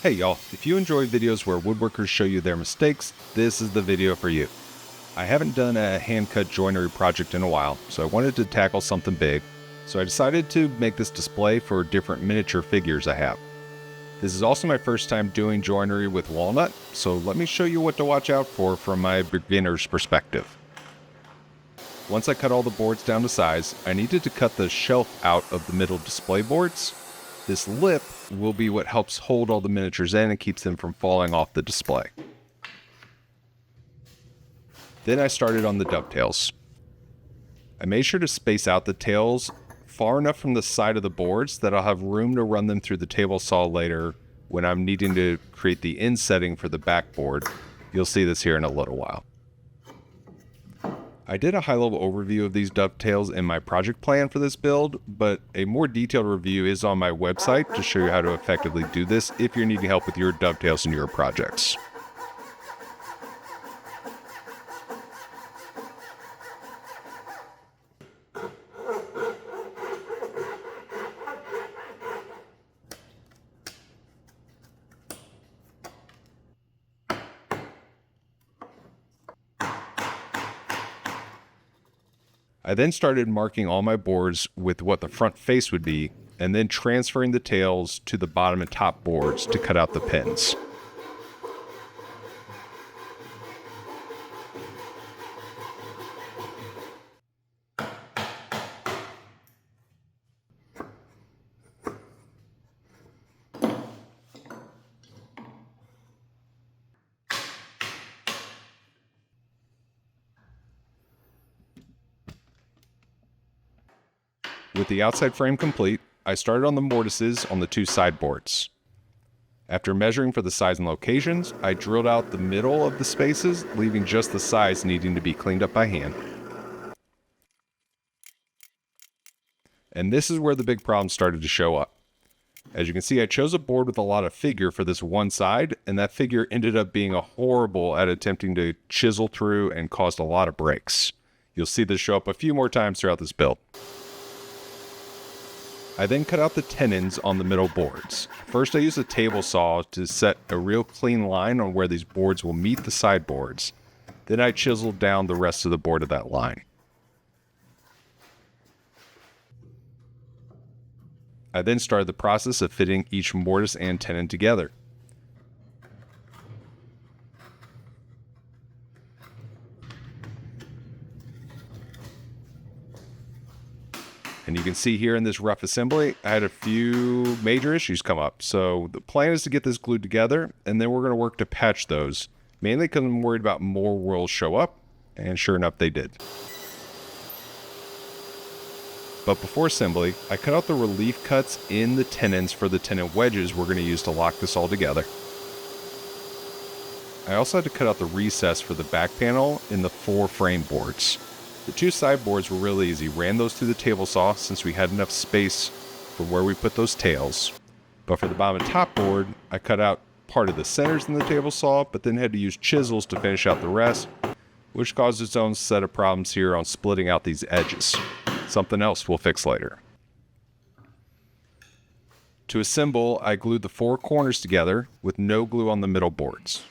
Hey y'all, if you enjoy videos where woodworkers show you their mistakes, this is the video for you. I haven't done a hand-cut joinery project in a while, so I wanted to tackle something big, so I decided to make this display for different miniature figures I have. This is also my first time doing joinery with walnut, so let me show you what to watch out for from my beginner's perspective. Once I cut all the boards down to size, I needed to cut the shelf out of the middle display boards. This lip will be what helps hold all the miniatures in and keeps them from falling off the display. Then I started on the dovetails. I made sure to space out the tails far enough from the side of the boards that I'll have room to run them through the table saw later when I'm needing to create the end setting for the backboard. You'll see this here in a little while. I did a high-level overview of these dovetails in my project plan for this build, but a more detailed review is on my website to show you how to effectively do this if you're needing help with your dovetails in your projects. I then started marking all my boards with what the front face would be, and then transferring the tails to the bottom and top boards to cut out the pins. With the outside frame complete, I started on the mortises on the two sideboards. After measuring for the size and locations, I drilled out the middle of the spaces, leaving just the sides needing to be cleaned up by hand. And this is where the big problem started to show up. As you can see, I chose a board with a lot of figure for this one side, and that figure ended up being horrible at attempting to chisel through and caused a lot of breaks. You'll see this show up a few more times throughout this build. I then cut out the tenons on the middle boards. First I used a table saw to set a real clean line on where these boards will meet the sideboards. Then I chiseled down the rest of the board of that line. I then started the process of fitting each mortise and tenon together. And you can see here in this rough assembly, I had a few major issues come up. So the plan is to get this glued together, and then we're going to work to patch those. Mainly because I'm worried about more will show up, and sure enough they did. But before assembly, I cut out the relief cuts in the tenons for the tenon wedges we're going to use to lock this all together. I also had to cut out the recess for the back panel in the 4 frame boards. The 2 sideboards were really easy. Ran those through the table saw since we had enough space for where we put those tails. But for the bottom and top board, I cut out part of the centers in the table saw, but then had to use chisels to finish out the rest, which caused its own set of problems here on splitting out these edges. Something else we'll fix later. To assemble, I glued the 4 corners together with no glue on the middle boards.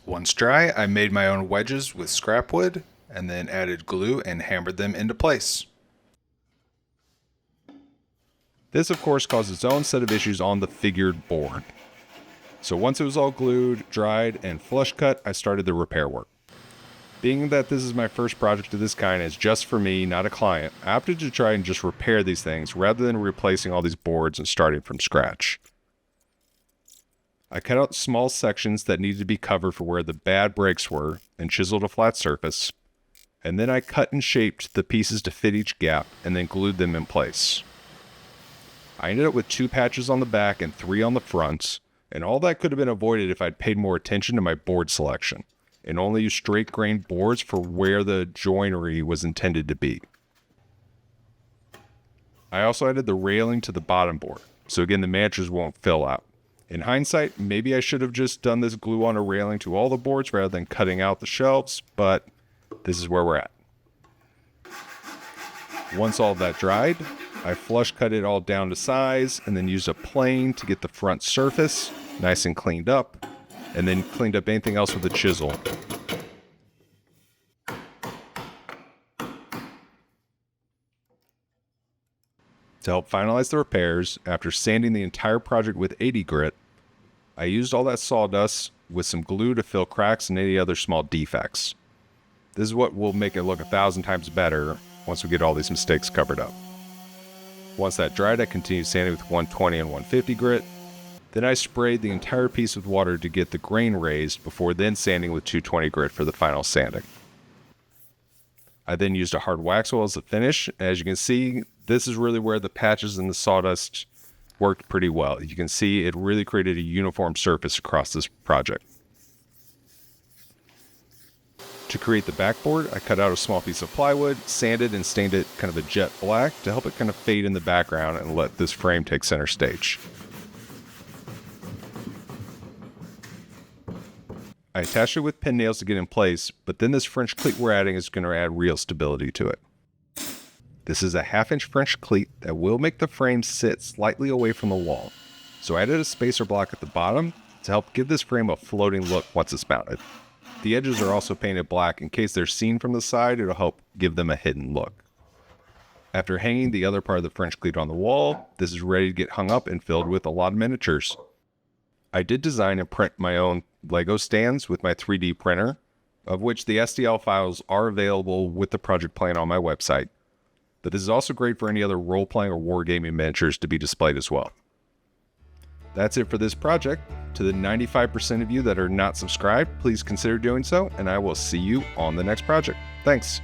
Once dry, I made my own wedges with scrap wood, and then added glue and hammered them into place. This of course caused its own set of issues on the figured board. So once it was all glued, dried, and flush cut, I started the repair work. Being that this is my first project of this kind, it's just for me, not a client, I opted to try and just repair these things rather than replacing all these boards and starting from scratch. I cut out small sections that needed to be covered for where the bad breaks were and chiseled a flat surface, and then I cut and shaped the pieces to fit each gap and then glued them in place. I ended up with 2 patches on the back and 3 on the front, and all that could have been avoided if I'd paid more attention to my board selection and only used straight grain boards for where the joinery was intended to be. I also added the railing to the bottom board, so again the miniatures won't fill out. In hindsight, maybe I should have just done this glue on a railing to all the boards rather than cutting out the shelves, but this is where we're at. Once all that dried, I flush cut it all down to size and then used a plane to get the front surface nice and cleaned up, and then cleaned up anything else with a chisel. To help finalize the repairs, after sanding the entire project with 80 grit, I used all that sawdust with some glue to fill cracks and any other small defects. This is what will make it look 1,000 times better once we get all these mistakes covered up. Once that dried, I continued sanding with 120 and 150 grit. Then I sprayed the entire piece with water to get the grain raised before then sanding with 220 grit for the final sanding. I then used a hard wax oil as the finish. As you can see, this is really where the patches and the sawdust worked pretty well. You can see it really created a uniform surface across this project. To create the backboard, I cut out a small piece of plywood, sanded and stained it kind of a jet black to help it kind of fade in the background and let this frame take center stage. I attached it with pin nails to get in place, but then this French cleat we're adding is going to add real stability to it. This is a 1/2-inch French cleat that will make the frame sit slightly away from the wall. So I added a spacer block at the bottom to help give this frame a floating look once it's mounted. The edges are also painted black in case they're seen from the side. It'll help give them a hidden look. After hanging the other part of the French cleat on the wall, this is ready to get hung up and filled with a lot of miniatures. I did design and print my own Lego stands with my 3D printer, of which the STL files are available with the project plan on my website. But this is also great for any other role-playing or wargaming miniatures to be displayed as well. That's it for this project. To the 95% of you that are not subscribed, please consider doing so, and I will see you on the next project. Thanks.